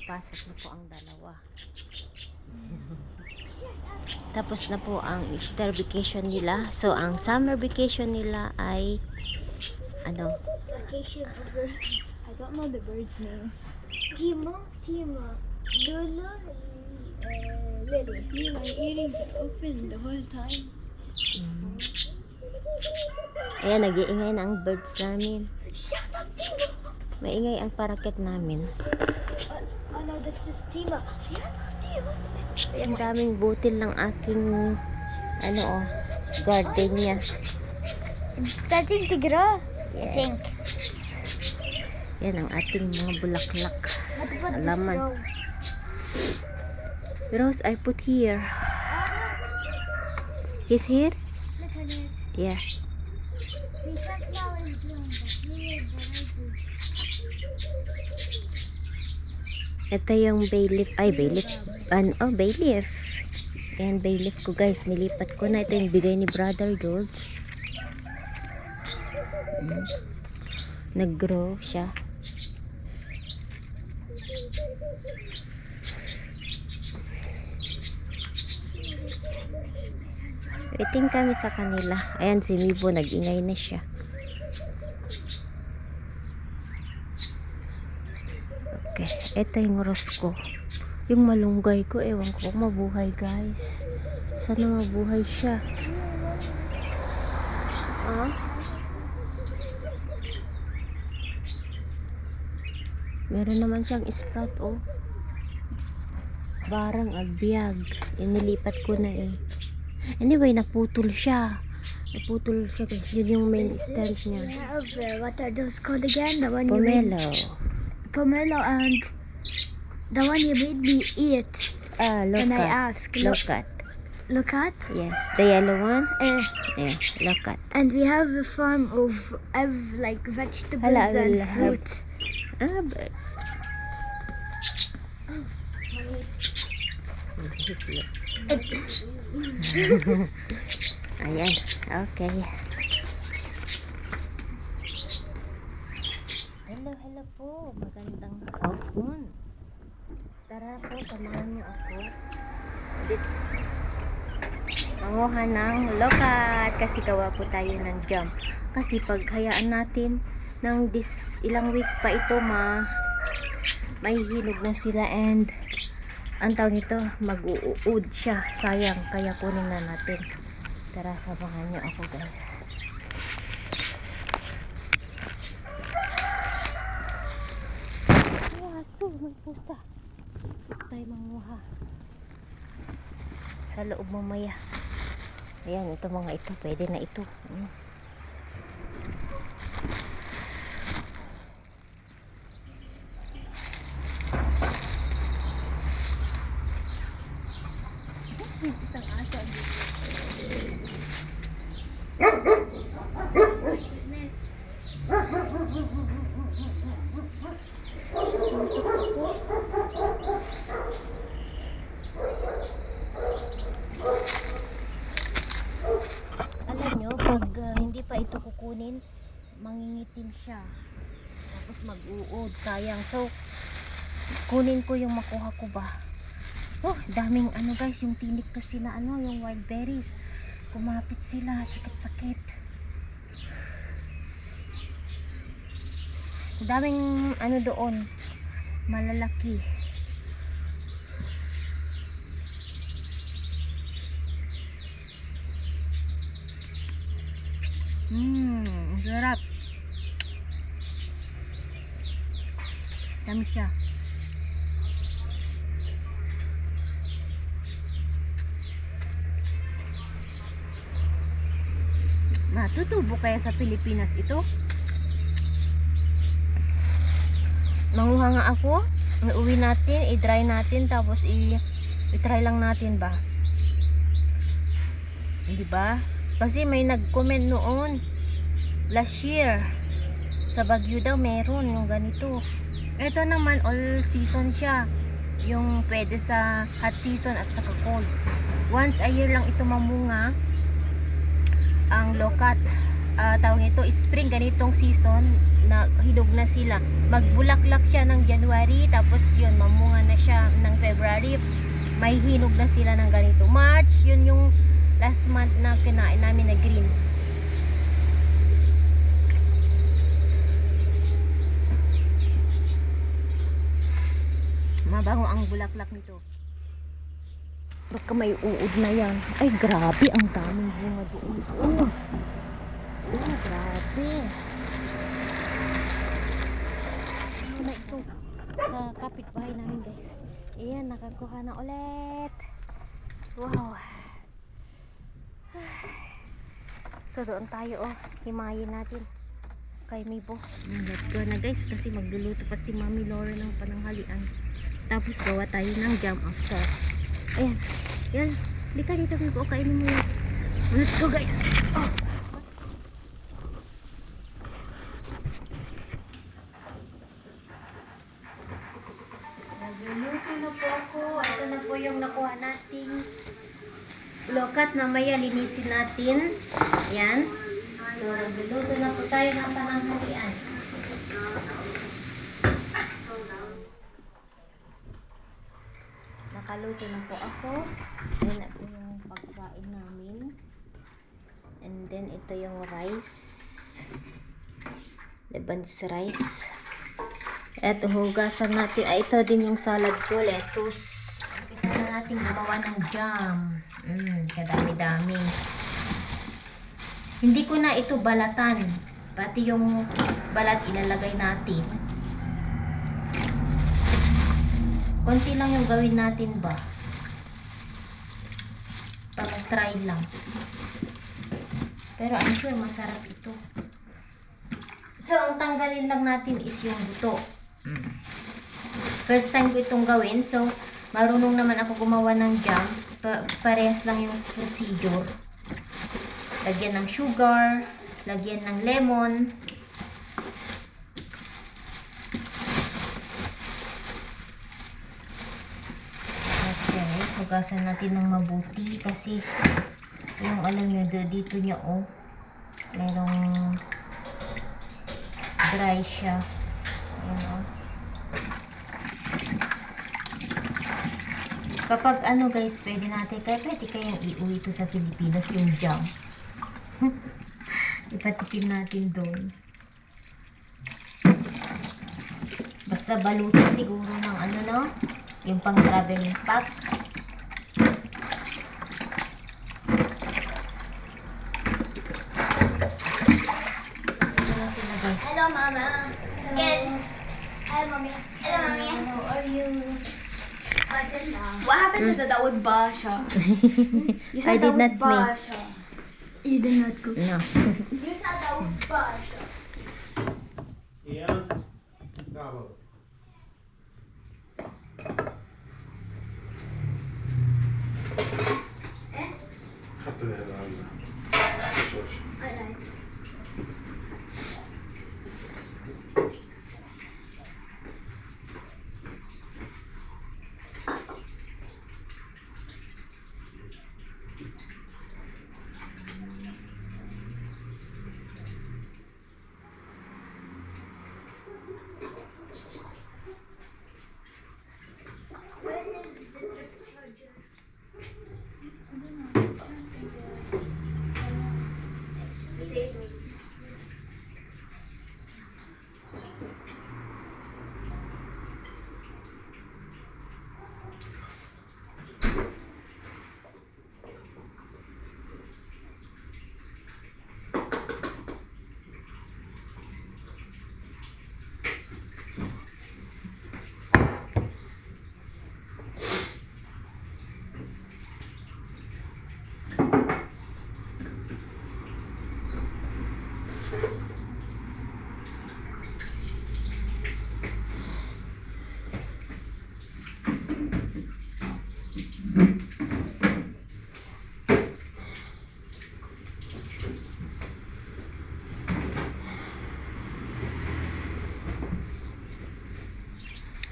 papasok na po ang dalawa. Tapos na po ang Easter vacation nila. So, ang summer vacation nila ay ano? Vacation over. I don't know the bird's name. Timo, Lulu, Lily. Yeah, my earrings are open the whole time. Ayan, nag-iingay na ang birds namin. Shut up, Timo! Maingay ang paraket namin. Oh no, this is Timo. Shut up, Timo! Ang daming butil ng aking garden niya. It's starting to grow, I think. Yan ang ating mga bulaklak. What about Alaman. this rose? Rose, I put here. He's here? Look at it. Yeah. The sunflower is blown, but here the rose is... Ito yung bay leaf. Ay, bay leaf. Bay leaf. Yan, bay leaf ko guys. Nilipat ko na. Ito yung bigay ni Brother George. Nag-grow siya. Waiting kami sa kanila. Ayan, si Mibo. Nag-ingay na siya. Okay. Ito yung rose ko. Yung malunggay ko. Ewan ko kung mabuhay guys. Sana mabuhay siya. Meron naman siyang sprout, oh. Barang agbyag. Inilipat ko na eh. Anyway, naputol siya. Naputol siya guys. Yun yung main stems niya. What are those called again? The one Pomelo. Pomelo and the one you made me eat. Look When I at. asked. Look at. Look at. Yes. The yellow one? Yeah, look at. And we have a farm of like vegetables Hala, and will have- fruits. Birds. Ayan. Okay. Hello po. Magandang hapon. Tara po, samahan niyo ako. Manguha ng lokat kasi gawa po tayo ng jam. Kasi pag hayaan natin ng ilang week pa ito may hinog na sila and ang tawag nito mag-uud siya, sayang, kaya kunin na natin. Tara, samahan niyo ako guys. Aso, may pusa. Tayo manguha sa loob mamaya. Ayan, ito mga ito, pwede na ito. Isang aso. Alam nyo, pag hindi pa ito kukunin, mangingitim siya. Tapos mag-uod, sayang. So, kunin ko yung makuha ko ba. Oh, daming guys, yung tinik kasi na yung wild berries. Kumapit sila, sakit-sakit. Daming doon, malalaki. Sarap. Dami siya. Matutubo kaya sa Pilipinas ito? Manguha nga ako. Uwi natin, i-dry natin, tapos i-try lang natin ba? Hindi ba? Kasi may nag-comment noon last year sa Baguio daw meron yung ganito. Ito naman all season siya. Yung pwede sa hot season at saka cold. Once a year lang ito mamunga ang lokat. tawag ito, spring, ganitong season, na hinog na sila. Magbulaklak siya ng January, tapos yun, mamunga na siya ng February. May hinog na sila ng ganito. March, yun yung last month na kinain namin na green. Mabango ang bulaklak nito. Baka may uod na yan. Ay, grabe, ang daming bunga doon. Oh, grabe. Na ito sa kapitbahay namin, guys. Ayan, nakakuha na ulit. Wow. So, doon tayo, oh. Himayin natin kay Mibo. Let's go na, guys, kasi magluluto pa si Mami Laura ng pananghalian. Tapos gawa tayo ng jam after. Ayan. Yan. Hindi ka dito, Mibo. Kainin mo yun. Let's go, guys. Oh. Nagluluto na po ako. Ito na po yung nakuha nating lokat. Mamaya linisin natin. Yan. So, nagluluto na po tayo ng pananghalian. Nakaluto na po ako. Ayan na po yung pagkain namin. And then, ito yung rice. Lebanese rice. At hugasan natin. Ito din yung salad ko. Lettuce. Umpisa na natin gumawa ng jam. Kadami-dami. Hindi ko na ito balatan. Pati yung balat ilalagay natin. Konti lang yung gawin natin ba? Para try lang. Pero I'm sure masarap ito. So, ang tanggalin lang natin is yung buto. First time ko itong gawin. So, marunong naman ako gumawa ng jam. Parehas lang yung procedure. Lagyan ng sugar. Lagyan ng lemon. Okay. Hugasan natin ng mabuti. Kasi, yung alam nyo, dito niya, oh. Merong dry siya. Ayan, oh. Kapag ano, guys, pwede kayong iuwi ito sa Pilipinas, yung jam. Ipatipin natin doon. Basta balutin siguro ng ano, no? Yung pang traveling pack. Hello, Mama. Good. Hi, Mommy. Hello, Mommy. How are you? What happened to the Dawood Basha? You I did not make. You did not cook. No. You said Dawood Basha. Ian, Gabo. حط لي هذا على الشوش. Alright.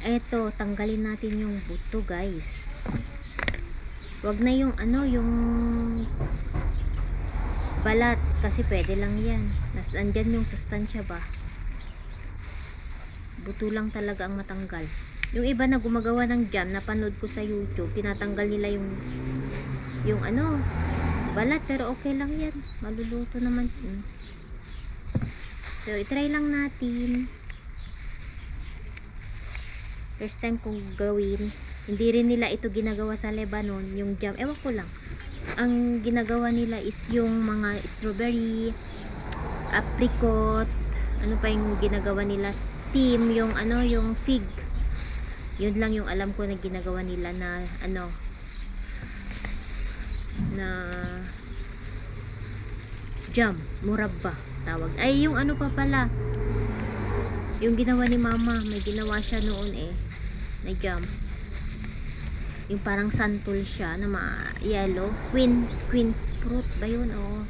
Eto, tanggalin natin yung buto, guys. Wag na yung ano, yung balat. Kasi pwede lang yan. Nandyan yung sustansya ba. Buto lang talaga ang matanggal. Yung iba na gumagawa ng jam, napanood ko sa YouTube, tinatanggal nila yung ano, balat, pero okay lang yan. Maluluto naman. So, itry lang natin. First time kong gawin. Hindi rin nila ito ginagawa sa Lebanon, yung jam. Ewan ko lang. Ang ginagawa nila is yung mga strawberry, apricot, ano pa yung ginagawa nila? Team, yung ano, yung fig. Yun lang yung alam ko na ginagawa nila na ano, na jam, murabba tawag. Ay, yung ano pa pala, yung ginawa ni mama, may ginawa siya noon na jam. Yung parang santol siya na yellow, queen's fruit ba yun? O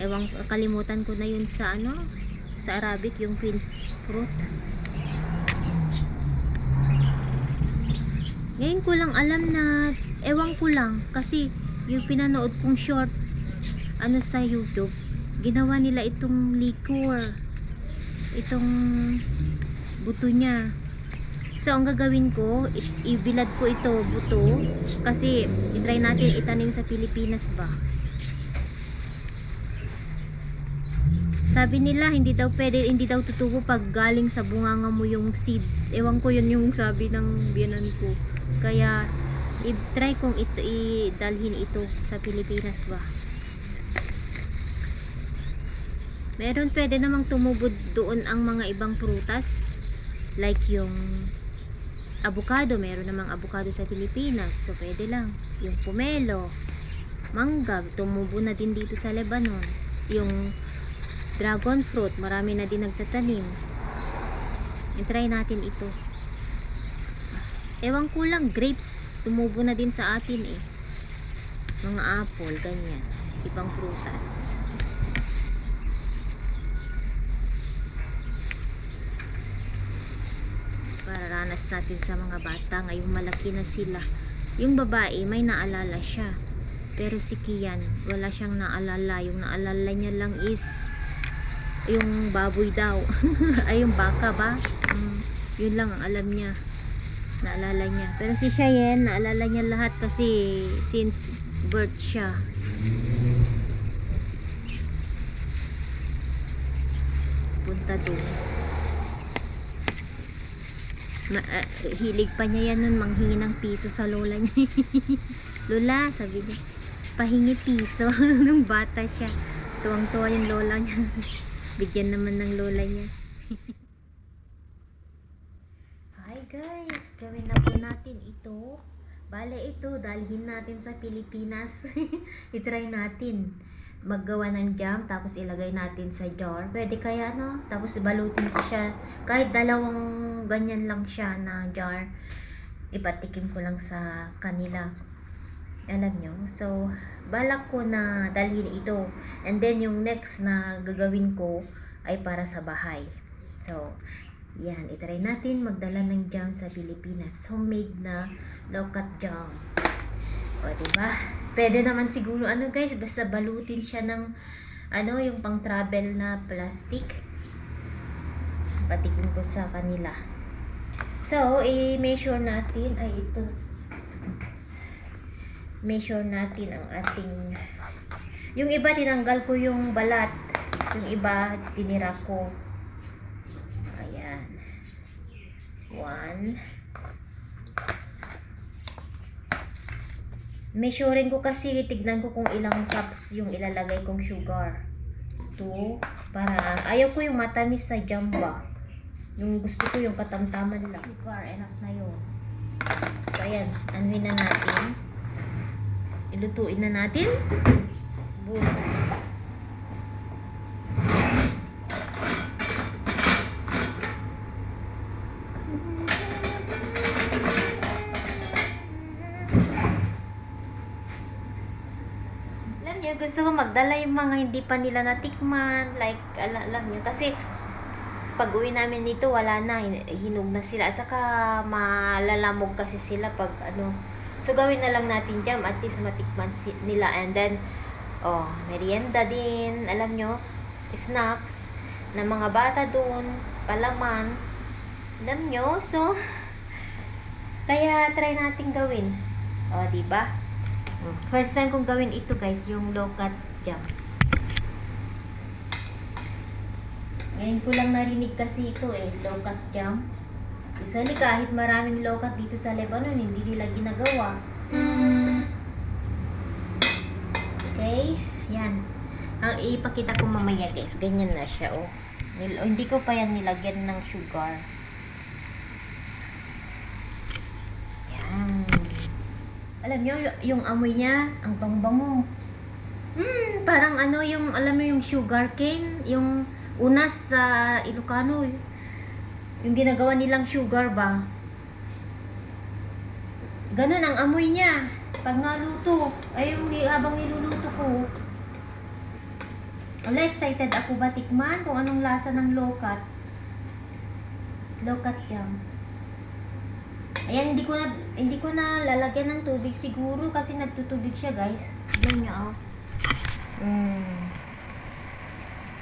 ewan, kalimutan ko na yun sa ano, sa Arabic, yung queen's fruit. Ngayon ko lang alam na, ewan ko lang, kasi yung pinanood kong short ano sa YouTube, ginawa nila itong liquor, itong buto niya. So ang gagawin ko, ibilad ko ito buto, kasi itry natin itanim sa Pilipinas ba. Sabi nila hindi daw pwede, hindi daw tutubo pag galing sa bunganga mo yung seed. Ewan ko, yun yung sabi ng biyanan ko. Kaya i-try kong ito, idalhin ito sa Pilipinas ba. Meron pwede namang tumubod doon ang mga ibang prutas, like yung avocado. Meron namang avocado sa Pilipinas, so pwede lang. Yung pomelo, mangga, tumubo na din dito sa Lebanon. Yung dragon fruit, marami na din nagtatanim. I-try natin ito. Ewan ko lang, grapes, tumubo na din sa atin mga apple, ganyan, ibang prutas. Pararanas natin sa mga bata. Ngayong malaki na sila. Yung babae may naalala siya, pero si Kian wala siyang naalala. Yung naalala niya lang is yung baboy daw. Ay, yung baka ba? Yun lang ang alam niya, naalala niya. Pero si Cheyenne, naalala niya lahat kasi since birth siya. Punta doon. Hilig pa niya yan nun, manghingi ng piso sa lola niya. Lola, sabi niya, pahingi piso. Nung bata siya, tuwang-tuwa yung lola niya. Bigyan naman ng lola niya. Hi guys, gawin na po natin ito. Bale ito, dalhin natin sa Pilipinas. I-try natin maggawa ng jam, tapos ilagay natin sa jar. Pwede kaya no? Tapos balutin ko siya. Kahit dalawang ganyan lang siya na jar, ipatikim ko lang sa kanila. Alam nyo? So, balak ko na dalhin ito. And then, yung next na gagawin ko ay para sa bahay. So, yan. Itry natin magdala ng jam sa Pilipinas. Homemade na low-cut jam. O, diba? Pwede naman siguro, ano guys, basta balutin siya ng, ano, yung pang-travel na plastic. Patikim ko sa kanila. So, i-measure natin, ay ito. Measure natin ang ating, yung iba tinanggal ko yung balat, yung iba tinira ko. Ayan, 1. Measuring ko kasi, tignan ko kung ilang cups yung ilalagay kong sugar. 2, para ayaw ko yung matamis sa jamba, yung gusto ko yung katamtaman lang. Sugar, enough na yun. So ayan, anuhin na natin. Ilutuin na natin. Boom. Alam nyo, gusto ko magdala yung mga hindi pa nila natikman. Like, alam nyo, kasi pag uwi namin dito, wala na. Hinog na sila. At saka malalamog kasi sila pag ano. So, gawin na lang natin jam, at least matikman nila. And then, Oh, merienda din. Alam nyo, snacks ng mga bata doon, palaman. Alam nyo, so, kaya try natin gawin. O, diba? First time kong gawin ito guys, yung low-cut jam. Ngayon ko lang narinig kasi ito low-cut jam. Usually kahit maraming low-cut dito sa Lebanon, hindi nila ginagawa. Okay, yan. Ang ipakita ko mamaya guys, ganyan na siya oh. Hindi ko pa yan nilagyan ng sugar. Yan. Alam nyo, yung amoy niya, ang bangbango. Parang ano yung, alam mo yung sugar cane, yung unas sa Ilocano, yung ginagawa nilang sugar ba? Ganun ang amoy niya. Pag naluto, ay yung habang niluluto ko. Wala, excited ako ba tikman kung anong lasa ng low-cut. Low-cut jam. Ayan, hindi ko na lalagyan ng tubig siguro kasi nagtutubig siya, guys. Tignan niyo, oh.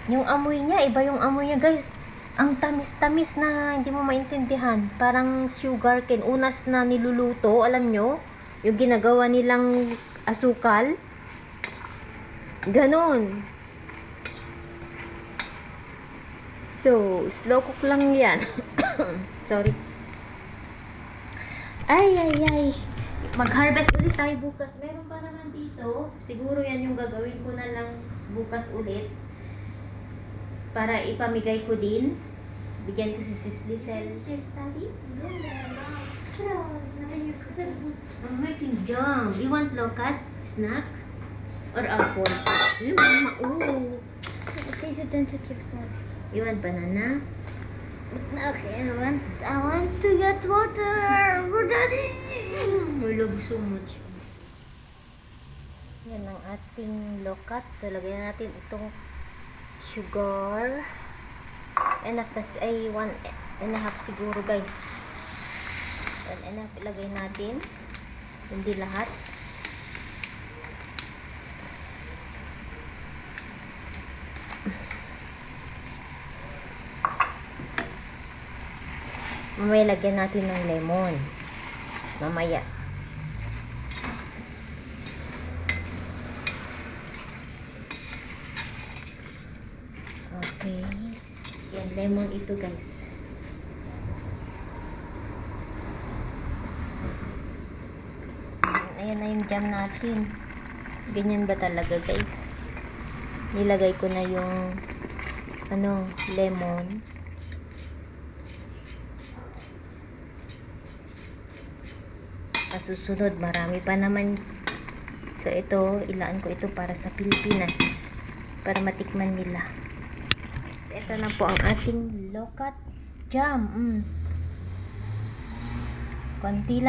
Yung amoy niya, iba yung amoy niya, guys. Ang tamis-tamis na hindi mo maintindihan. Parang sugar cane, unas na niluluto, alam nyo? Yung ginagawa nilang asukal. Ganon. So, slow cook lang yan. Sorry. Ay. Mag-harvest ulit tayo bukas. Meron pa naman dito. Siguro yan yung gagawin ko na lang bukas ulit. Para ipamigay ko din. Bigyan ko si Sis Lizelle. Share study? No, I'm making jam. You want low-cut snacks? Or apple? Mama, ooh. Say the tentative one. You want banana? Okay, I want to get water. Daddy. We love so much. Yan ang ating low-cut. So, lagyan natin itong sugar. Enough ay 1.5 siguro guys. 1.5 ilagay natin. Hindi lahat. Mamaya lagyan natin ng lemon. Mamaya. Okay. Yan, lemon ito guys. Ayan na yung jam natin. Ganyan ba talaga guys? Nilagay ko na yung lemon. Susunod, marami pa naman. So ito, ilaan ko ito para sa Pilipinas. Para matikman nila. Ito na po ang ating low-cut jam. Konti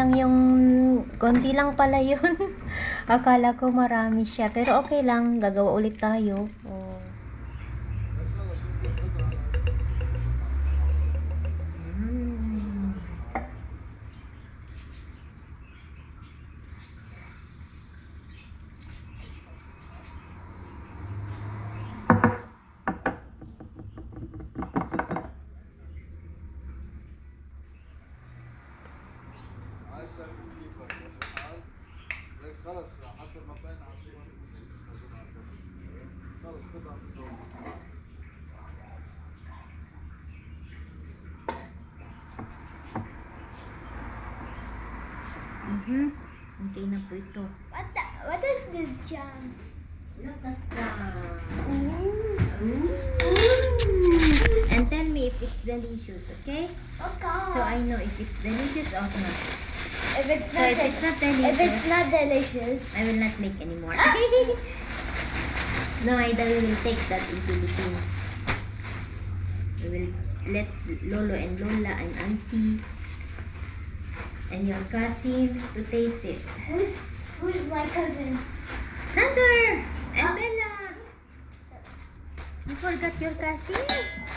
lang pala yun. Akala ko marami siya. Pero okay lang, gagawa ulit tayo. Oh. خلاص حتى المباني عندهم خلاص قطعة Okay na po ito. What is this jam? Look at that. And tell me if it's delicious, okay? Okay. So I know if it's delicious or not. If it's So not, if it's not if delicious, it's not delicious, I will not make anymore. No, I will take that in Philippines. I will let Lolo and Lola and Auntie and your cousin to taste it. who's my cousin? Sander and Bella. You forgot your cousin?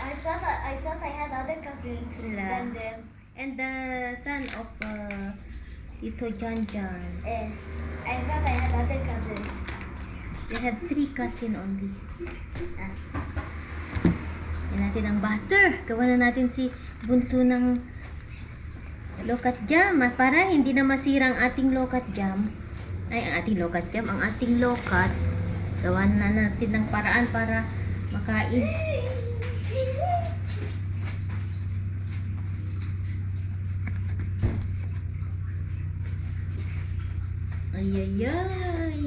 I thought I had other cousins Sila. than them. And the son of Tito John John. I thought I had other cousins. We have 3 cousin only. Ah. Yan natin ang butter. Gawa na natin si bunso ng lokat jam. Para hindi na masira ang ating lokat jam. Ay, ang ating lokat jam. Ang ating lokat. Gawa na natin ng paraan para makain. Ay, ay, ay.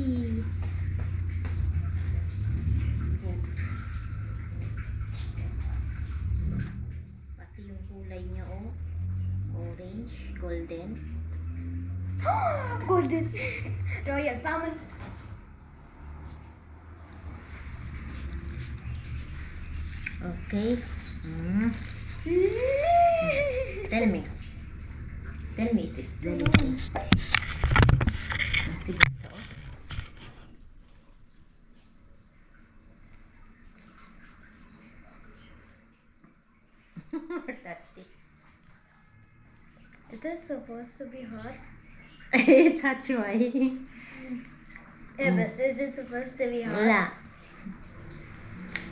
Pati yung kulay niya, oh. Orange, golden. Golden. Royal family. Okay. Tell me. Tell me if it's delicious. Sige, so. That's it. Is that supposed to be hot? It's hot, why? Yeah, but is it supposed to be hot? Wala.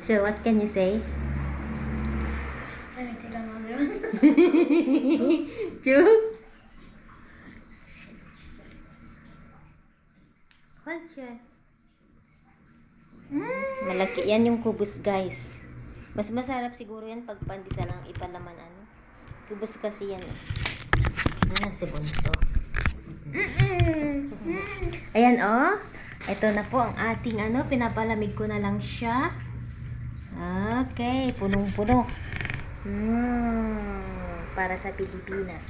So, what can you say? Let me take another one. Chu? Hold siya. Malaki. Yan yung kubus, guys. Mas masarap siguro yan pag pandisa lang ipalaman, ano. Kubus kasi yan, eh. Ayan, si Bunso. Ayan, oh. Ito na po ang ating, ano, pinapalamig ko na lang siya. Okay, punong-puno. Para sa Pilipinas.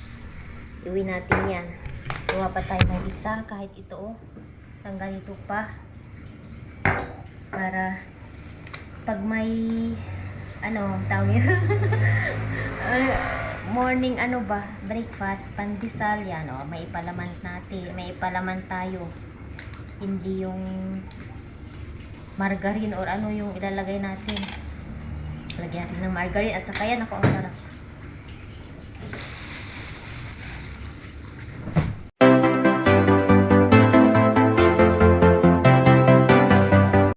Iwi natin yan. Gawa pa tayo ng isa, kahit ito, oh. Hanggang ganito pa. Para pag may ano, tawag yun? Morning ano ba, breakfast, pandesal yan, oh, may ipalaman natin, may ipalaman tayo. Hindi yung margarine or ano yung ilalagay natin. Lagyan natin ng margarine at saka yan, ako ang sarap.